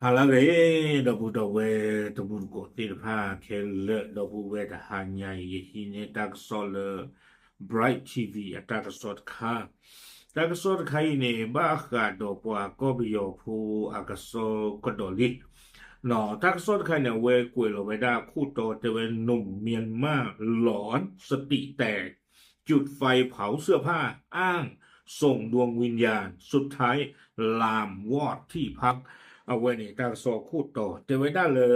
好了个，都不到位，都不过地的怕开了，都不为的行业也是呢，大个说了，Bright TV 啊，大个说的看，大个说的看呢，巴哈多qua个比有铺啊个说个道理，喏，大个说的看呢，为贵了为大คู่โตแต่เวนหนุ่มเมียนมาหลอนสติแตกจุดไฟเผาเสื้อผ้าอ้างส่งดวงวิญญาณสุดท้ายลามวอดที่พัก เอาไว้นี่ตาสอคู่ต่อแต่ไว้ได้เลย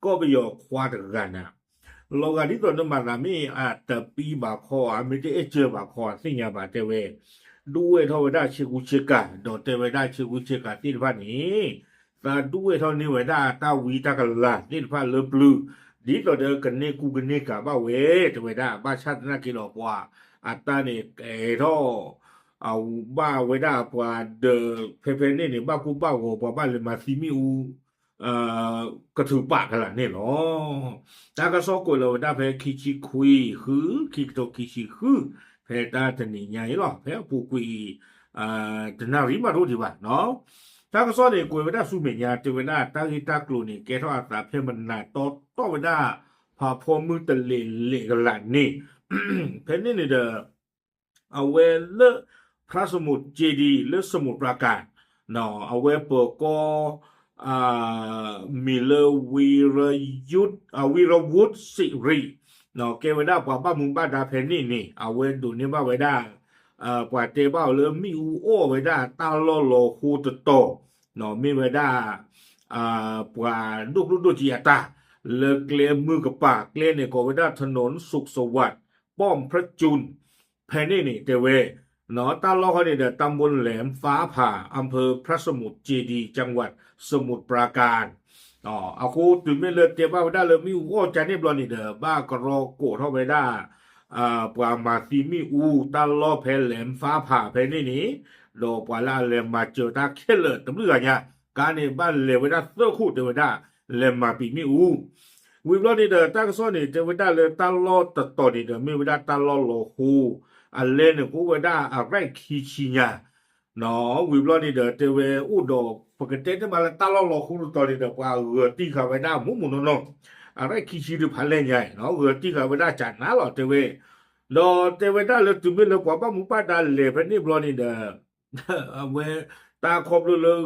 ก็ไปยอควาดกันนะโลกาที่ตัวนั้นมาละมีอาจจะปีบาคอไม่ได้เจอบาคอสิ่งอย่างบาเตเวด้วยเท่าไว้ได้เชกุเชกาโดนเตไว้ได้เชกุเชกาที่พันนี้แต่ด้วยเท่านี้ไว้ได้ตาวีตากลาที่พันเลบลูดีต่อเดินกันเนี่ยกูกันเนี่ยกับบ้าเวแต่ไว้ได้บ้าชาตินักกิโลกว่าอัตตาเนี่ยเอท่อ เอาบ้าไว้ได้ปว่าเดอเพเนี่ยเนี่ยบ้ากูบ้าโหปว่าบ้านเลยมาซีมิอูเอ่อกระถือปากกันละเนี่ยเนาะตากระซอกกวยเราได้เพคิชิคุยคือคิโตคิชิคือเพตาตนี่ใหญ่หรอเพปูกุยตนาริมารู้ดีว่าเนาะตากระซอเนี่ยกวยไว้ได้สุเมียเจไว้ได้ตากิตากลูนี่แกทออาตาเพมันนาต่อไว้ได้พาพอมือตะเลกันละนี่เพนนี่เนี่ยเด้อเอาเวล พระสมุทรเจดีย์หรือสมุทรปราการเนาะเอาไว้เปิดก็อ่มีเลวีรยุทธวีรวุฒิสิริเนาะเกวดาปว่าบ้ามุงบ้าดาเพนนี่นี่เอาไว้ดูนี่บ้าไว้ได้ปว่าเตบ้าเลยมีอูโอไว้ได้ตาลอโลคูตโตเนาะมีไว้ได้ปว่าลูกจียตาเลเกลมือกับปากเกลเนี่ยก็ไว้ได้ถนนสุขสวัสดิ์ป้อมพระจุลเพนนี่นี่เตเว เนาะตาลอเขาเนี่ยตำบลแหลมฟ้าผ่าอำเภอพระสมุทรเจดีย์จังหวัดสมุทรปราการอ๋อเอาคูตื่นไม่เลยเตรียมบ้าไปได้เลยมีอูโอจานี่บลอนี่เด้อบ้ากรอโกเท่าไปได้ปรามาซีมีอูตาลอเพลแหลมฟ้าผ่าเพนี่นี้โดปวาลาเลมมาเจอตาเคเลตำเรือเนี่ยการในบ้านเลวได้เสื้อคู่เดวได้เลมมาปีมีอูวิบลอนี่เด้อตากระซ้อนนี่เดวได้เลยตาลอตต่อนี่เด้อมีเวลาตาลอโลฮูอันเล่นกูเวด้าอะไรขี้ชิญาเนาะวิบลอนี่เดอเตเวอุดอปกติจะมาตาลอลอคูตอนี่เดอว่าตีขาเวด้ามุนนอะไรขี้ชิดูพันเล่นใหญ่เนาะตีขาเวด้าจัดนะหรอเตเวดอเตเวด้าเลยตุเมเลยกว่าป้ามุป้าดาเลยพันนี่บลอนี่เดอเวตาครบเลย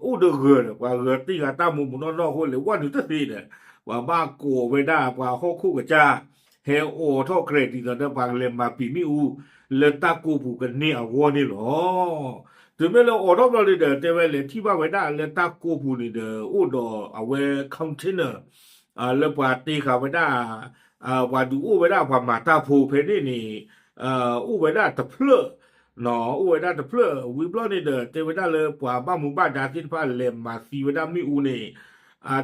อุดเกว่าตีขาตามุนนคนเลยว่าดูตั้งทีเดอว่าบ้าโกเวด้าว่าข้อคู่กับจ้าเฮโอท่อเครดิตเดอบางเลมมาปีมิอู le taku bu ke ni awo ni lo de me lo odo lo de te we le thi ba we da le taku bu ni de o do awe container le pa ti ka we da wa du o we da wa ma ta phu phe ni ni o we da ta phlo no o we da ta phlo we blo ni de te we da le pa ba mu ba da ti pa le ma si we da mi u ni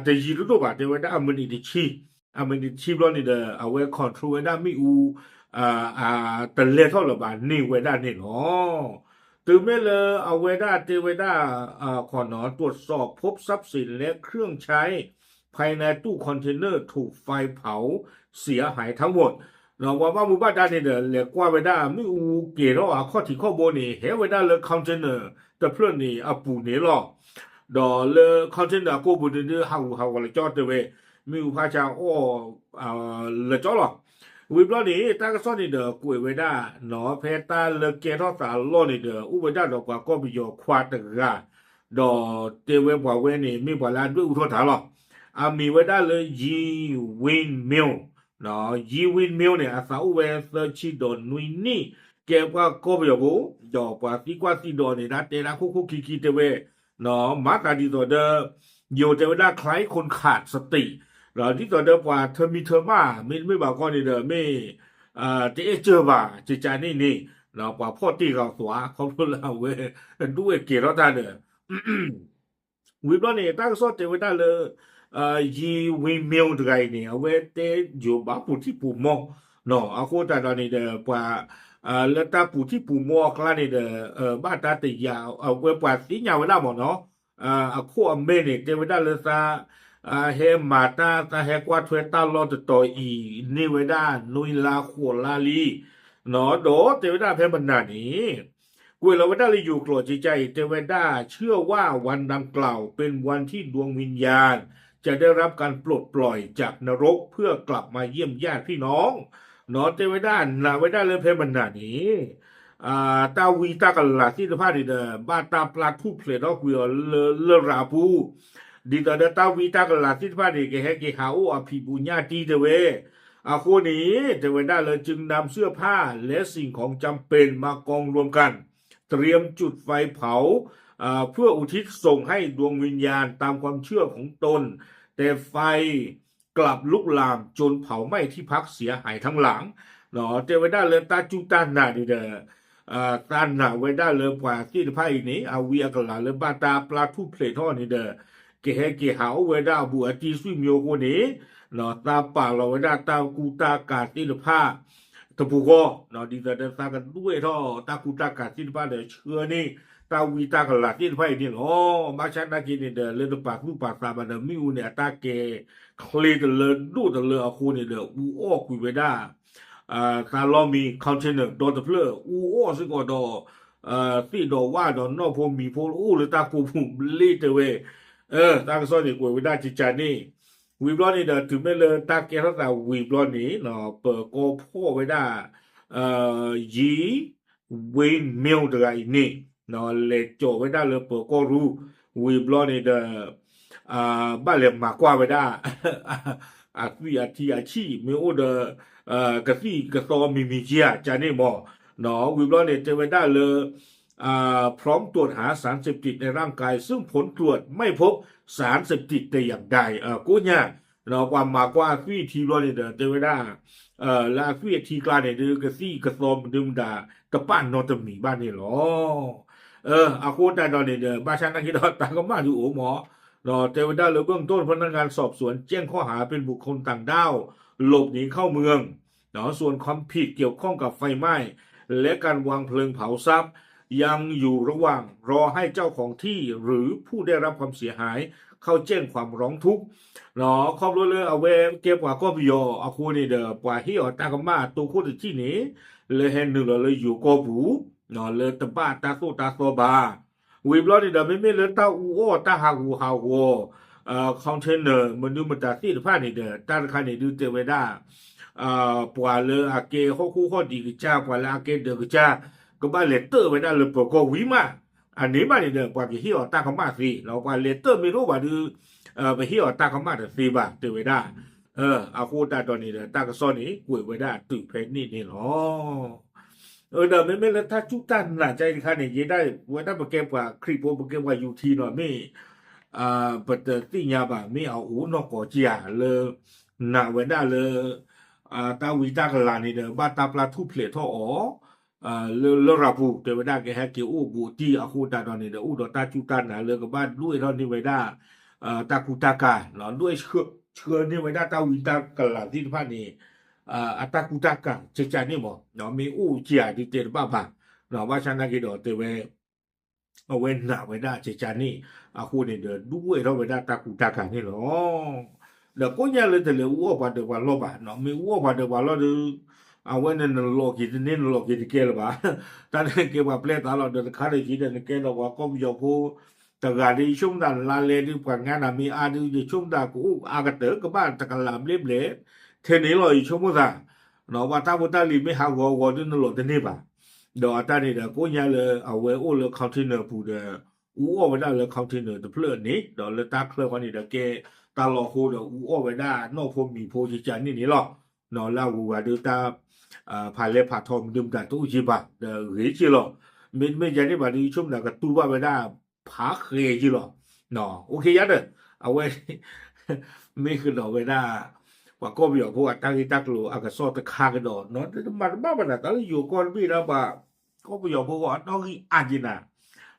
de ji lu do ba te we da amani de chi amani chi blo ni de awe control we da mi u แต่เลี้ยเท่าไหร่บ้านนี่เวด้านี่เนาะตื่นไม่เลยเอาเวด้าเตเวด้าขอหนอตรวจสอบพบทรัพย์สินและเครื่องใช้ภายในตู้คอนเทนเนอร์ถูกไฟเผาเสียหายทั้งหมดเราว่าหมู่บ้านด้านนี้เด้อเรียกว่าเวด้าไม่อูเกี่ยวข้อที่ข้อมูลนี่เห็นเวด้าเลยคอนเทนเนอร์แต่เพื่อนนี่ปูนี่หรอกดอเลยคอนเทนเนอร์กูบุญเดือเฮาเลยจอดเตเวไม่อูพาจางเลยจอดหรอก วิบล้อนี่ตากระซ้อนนี่เด้อกุยไว้ได้หนอเพตาเลเกทอสาล้อนี่เด้ออุบได้ดอกกว่าก็มีอยู่ควาตะกะดอเตเวบ่เวนี่มีบ่ลาด้วยอุทธาหรอมีไว้ได้เลยยีวินมิลเนาะยีวินมิลเนี่ยอาสาอุเวเซอร์ชิดอนนุยนี่แกว่าก็มีอยู่ดอกว่าที่กว่าที่ดอนนี่นะเตระคุคิเตเวเนาะมาตาดีตัวเด้ออยู่เตเวได้คล้ายคนขาดสติเราที่ตัวเดิมว่าเธอมีเธอมาไม่บอกก่อนนี่เด้อไม่จะเจอบ่าจะใจนี่เรากว่าพ่อตีเขาสวะเขาพูดเราเว้ยด้วยเกียรติท่านเด้อวิบล้อนี่ตั้งโซเทไว้ได้เลยยีวิมเมลไงนี่เอาไว้เตอยู่บ้าปู่ที่ปู่มอเนาะเอาโคตรตอนนี้เด้อว่าแล้วตาปู่ที่ปู่มอคลานี่เด้อบ้านตาติยาวเอาไว้ว่าสียาวไว้ได้หมดเนาะเอาโคอเมนี่เตไว้ได้เลยซาเฮมาตาตาเฮกว่าทเวตาลอตต่ออีนี่ไว้ได้นุยลาขวลาลีเนาะโดเตไว้ได้เพบันนานี้กุ กุยเราไม่ได้เลยอยู่กลัวใจแต่เวด้าเชื่อว่าวันดังกล่าวเป็นวันที่ดวงวิญญาณจะได้รับการปลดปล่อยจากนรกเพื่อกลับมาเยี่ยมญาติพี่น้องนอนเตเวด้านาเวด้าเลยเพมันนานี้ตาวีตากันละที่จะพาดีเดบาตาปลาทุเพลดอกวิอเลราบูดีเดตาวีตากันละที่จะพาดีเกเฮกิฮาโออภิบุญญาตีเดเวคนนี้เทวดาเลยจึงนำเสื้อผ้าและสิ่งของจำเป็นมากองรวมกันเตรียมจุดไฟเผาเพื่ออุทิศส่งให้ดวงวิญญาณตามความเชื่อของตนแต่ไฟกลับลุกลามจนเผาไหม้ที่พักเสียหายทั้งหลังเนาะเทวดาเลยตาจุตานาดีเดตาหนาเวดาเลยกว่าที่ไพ่นี้อาวีอกลาเลยบาตาปลาทุเพลทอนี่เดเกเฮเกหาเวดาบัวจีสุยมิโอโคนี้เนาะตาป่าเราเวดาตากูตากาติลผ้าตะปูก็เนาะดีแต่ตากันด้วยท่อตากูตากาติลผ้าเดเชื่อนี่ตาวีตากลาติลไพ่นี่โอ้มาชันนักกินเดเลนปากลูกปากตาบันมิวเนี่ยตาเกคลีดเลนดูดเลอคูนี่เดอูโอคุยเวดาตาล้อมีคอนเทนเนอร์ดอทเพลอูโอซึ่งก็ดอที่ดอว่าดอนอพมีโพอูหรือตากูผมลีดเวตากระสอนนี่กูเวดาจิจานี่วีบลอนี่เดถึงไม่เลยตาเกทัตาวีบลอนี่เนาะเปิดโกพ่อเวดายีวินมิลเดอร์นี่เนาะเลโจเวดาเลยเปิดโกรู้วีบลอนี่เดบ้านเรียมากว่าเวดาวิอาทีอาชีมีโอเดกะซี่กะซอมีเจียจานี่หมอเนาะวีบลอนี่เจเวดาเลยพร้อมตรวจหาสารเสพติดในร่างกายซึ่งผลตรวจไม่พบสารเสพติดแต่อย่างใดกูเนี่ยเราความมากกว่าที่ทีรอเนี่ยเดเวด้าลาที่ทีกลาเนี่ยดือกระซี่กระซอมดึมดาตะป้านนอตมีบ้านนี่หรออากูแต่ตอนนี้บ้านฉันนักกีฬาต่างก็มาดูโอ้หมอเนาะเทวดาเลยเบื้องต้นพนักงานสอบสวนแจ้งข้อหาเป็นบุคคลต่างด้าวหลบหนีเข้าเมืองเนาะส่วนความผิดเกี่ยวข้องกับไฟไหม้และการวางเพลิงเผาทรัพย์ยังอยู่ระหว่างรอให้เจ้าของที่หรือผู้ได้รับความเสียหายเข้าแจ้งความร้องทุกข์เนาะครอบเลยเอาเวเก็บกว่าก็บิโอเอาคูนี่เดปว่าที่อตากมาตัวคูที่นี้เลยเห็นหนึ่งเลยอยู่ก็บูเนาะเลยตะบ้าตาโซบาวีบลอนี่เดไม่เลยตาอูโอตาฮากูฮาวคอนเทนเนอร์มันดูมันตาที่ผ้านี่เดตาคันนี่ดูเตเวด้าปว่าเลยอาเกข้อดีกจ้ากว่าละอาเกเดกจ้าก็บ้านเลเตอร์ไปได้เลยปก็วิมาอันนี้มาเนี่ยกว่าไปที่อตาเขามาสิเราว่าเลเตอร์ไม่รู้ว่าดูไปที่อตาเขามาแต่สิบาทตื่นไปได้อาคูตาตอนนี้ตากระซ้อนนี้กุยไปได้ตื่นเพลนี่หรอเดิมไม่แล้วถ้าจุดตันหนาใจคันนี้ได้ว่าถ้าไปเก็บว่าคลิปไปเก็บว่าอยู่ที่หน่อยไม่ปัตตติญาบะไม่เอาอูนอกก่อจียเลยหนาเวด้เลยตาวิตากลานี่เด้อบ้าตาปลาทุเพลทอเลราบูเทวดาแกแฮกเกอูบูตีอาคูตาตอนนี้เด้ออูดอตาจุตันนะเลยกับบ้านด้วยตอนนี้เวดาตาคูตากาเนาะด้วยเชื่อนี่เวดาตาวิตากลาที่พานี่อัตาคูตากาเจจานี่บ่เนาะมีอูเจียดิเตบ้าเนาะว่าฉันนักกิโดเตเวเอาเว้นหน้าเวดาเจจานี่อาคูนี่เด้อด้วยเราเวดาตาคูตากานี่เนาะเดี๋ยวก็ยังเลยแต่เลยวัวบาเดว่าลบเนาะมีวัวบาเดว่าลอเอาไว้ในโลกิจนี่โลกิจเกลบ่าตอนนี้เกี่ยวกับเปลตลอดเดินขาได้กินเกลว่าก็มีผู้แต่การที่ช่วงนั้นลาเลที่ผ่านงานมีอาดูในช่วงนั้นกูอากาศเตอร์ก็บ้านตะกันลามเล็บเละเทนี้เราอีช่วงนั้นเนาะว่าถ้าพุทธลีไม่หาวอดูนโลดนี่ป่ะเดี๋ยวตอนนี้เดี๋ยวกูยังเลยเอาไว้โอ้เลยคอนเทนเนอร์ผู้เดียวอู้เอาไว้ได้เลยคอนเทนเนอร์ตัวเพลินนี้เดี๋ยวเลยตาเคลื่อนวันนี้เดี๋ยวแกตาหลอกคู่เดี๋ยวอู้เอาไว้ได้นอกพมีโพจิจันนี่หรอกเนาะแล้วกูว่าดูตาผ่านเลยผ่าทอมดื่มแต่ตู้จีบะเดี๋ยวเฮ้ยจีหรอไม่ใช่ที่แบบนี้ช่วงนั้นก็ตู้ว่าไม่ได้ผาเคยจีหรอเนาะโอเคยัดเลยเอาไว้ไม่คือเราไม่ได้ว่าก็มีพวกตั้งที่ตั้งรู้อากาศซอตะคากันดอเนาะแต่มันบ้ามันแต่เราอยู่ก่อนพี่นะว่าก็มีพวกน้องอ่านจีน่ะ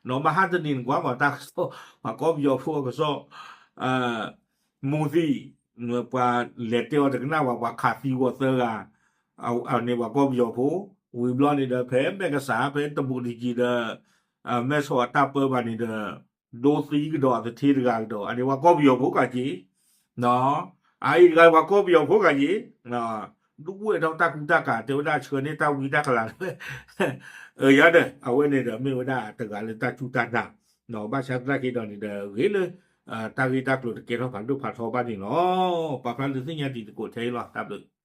เนาะมาห้าจะนินกว่ามาตั้งว่าก็มีพวกก็ซอมูซี่เมื่อว่าเลตเตอร์จากนั้นว่าคาฟีวอเตอร์เอาเนี่ยว่าก็มีผู้วิบลอนี่เด้อเพมเป็นภาษาเป็นตะบุดีจีเด้อแม่สวดตาเปิดมานี่เด้อโดซีก็ดอจะทีกันดออันนี้ว่าก็มีผู้กันจีเนาะไอ้ก็ว่าก็มีผู้กันจีเนาะ လူဝဲတော့တကူတကတေဝဒချွေနေတာဝီတကလာရတဲ့အဝဲနေတယ်မေဝဒတကလည်းတချူတနာနော်ဘာသာတကိတော့နေတယ်ရေလေတာဂီတကလို့တကယ်တော့ဘာလို့ဖတ်တော့ပါနေနော်ဘာဖန်လူစညာတီကိုထဲလာတပ်လို့